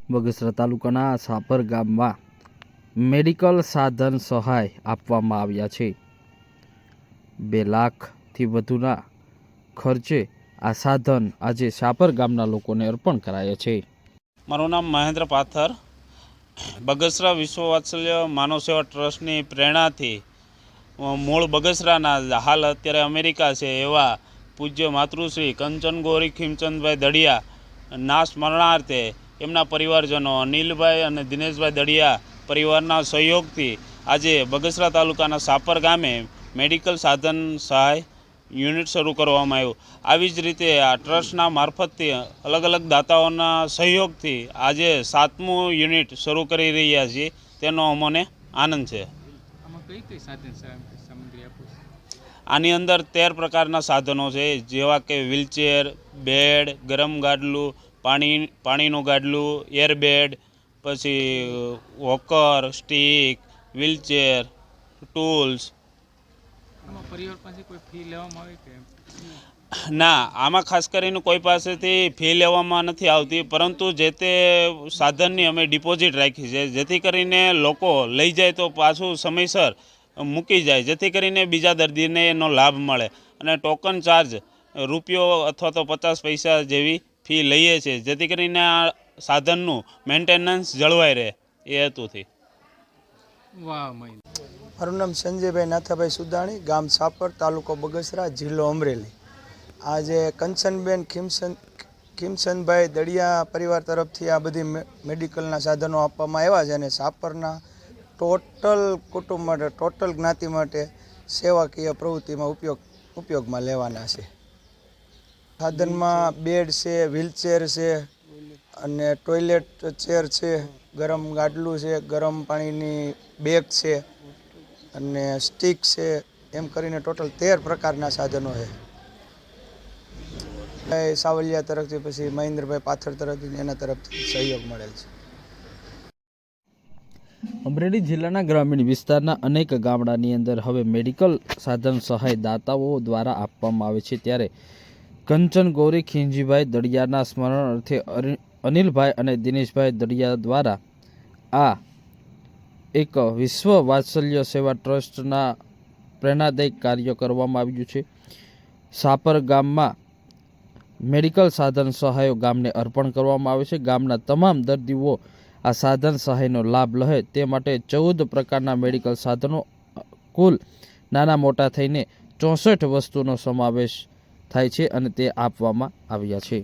બગસરા તાલુકાના સાપર ગામમાં મેડિકલ સાધન સહાય આપવામાં આવ્યા છે। 2 લાખથી વધુના ખર્ચે આ સાધન આજે સાપર ગામના લોકોને અર્પણ કરાયા છે। મારું નામ મહેન્દ્ર પાથર। બગસરા વિશ્વ વાત્સલ્ય માનવ સેવા ટ્રસ્ટની પ્રેરણાથી મૂળ બગસરાના હાલ અત્યારે અમેરિકા છે એવા પૂજ્ય માતૃશ્રી કંચન ગૌરી ખીમચંદભાઈ દડિયા ના સ્મરણાર્થે એમના પરિવારજનો અનિલભાઈ અને દિનેશભાઈ દડિયા પરિવારના સહયોગથી આજે બગસરા તાલુકાના સાપર ગામે મેડિકલ સાધન સહાય યુનિટ શરૂ કરવામાં આવ્યું। આવી જ રીતે આ ટ્રસ્ટના મારફતથી અલગ અલગ દાતાઓના સહયોગથી આજે 7મું યુનિટ શરૂ કરી રહ્યા છીએ, તેનો અમને આનંદ છે। આની અંદર 13 પ્રકારના સાધનો છે, જેવા કે વ્હીલચેર, બેડ, ગરમ ગાડલું, પાણીનું ગાડલું, એરબેડ, પછી વોકર, સ્ટીક, વ્હીલચેર, ટૂલ્સ। પરિવાર પાસે કોઈ ફી લેવામાં આવે કે ના, આમાં ખાસ કરીને કોઈ પાસેથી ફી લેવામાં નથી આવતી, પરંતુ જે તે સાધનની અમે ડિપોઝિટ રાખી છે, જેથી કરીને લોકો લઈ જાય તો પાછું સમયસર મૂકી જાય, જેથી કરીને બીજા દર્દીને એનો લાભ મળે। અને ટોકન ચાર્જ રૂપિયો અથવા તો 50 પૈસા જેવી ફી લઈએ છીએ, જેથી કરીને આ સાધનનું મેન્ટેનન્સ જળવાઈ રહે એ હેતુથી। વાહ। મારું નામ સંજયભાઈ નાથાભાઈ સુદાણી, ગામ સાપર, તાલુકો બગસરા, જિલ્લો અમરેલી। આજે કંચનબેન ખીમચંદભાઈ દડિયા પરિવાર તરફથી આ બધી મેડિકલના સાધનો આપવામાં આવ્યા છે અને સાપરના ટોટલ કુટુંબ માટે, ટોટલ જ્ઞાતિ માટે સેવાકીય પ્રવૃત્તિમાં ઉપયોગમાં લેવાના છે। સાધનમાં બેડ છે, વ્હીલચેર છે અને ટોયલેટ ચેર છે, ગરમ ગાડલું છે, ગરમ પાણીની બેગ છે અને સ્ટીક છે, એમ કરીને ટોટલ 13 પ્રકારના સાધનો છે। સાવલિયા તરફથી, પછી મહેન્દ્રભાઈ પાથર તરફથી, એના તરફથી સહયોગ મળેલ છે। અમરેલી જિલ્લાના ગ્રામીણ વિસ્તારના અનેક ગામડાની અંદર હવે મેડિકલ સાધન સહાય દાતાઓ દ્વારા આપવામાં આવે છે, ત્યારે કંચન ગૌરી ખીમજીભાઈ દડિયાના સ્મરણ અર્થે અનિલભાઈ અને દિનેશભાઈ દડિયા દ્વારા આ એક વિશ્વ વાત્સલ્ય સેવા ટ્રસ્ટના પ્રેરણાદાયક કાર્ય કરવામાં આવ્યું છે। સાપર ગામમાં મેડિકલ સાધન સહાયો ગામને અર્પણ કરવામાં આવે છે। ગામના તમામ દર્દીઓ આ સાધન સહાયનો લાભ લે તે માટે 14 પ્રકારના મેડિકલ સાધનો, કુલ નાના મોટા થઈને 64 વસ્તુનો સમાવેશ થાય છે અને તે આપવામાં આવ્યા છે।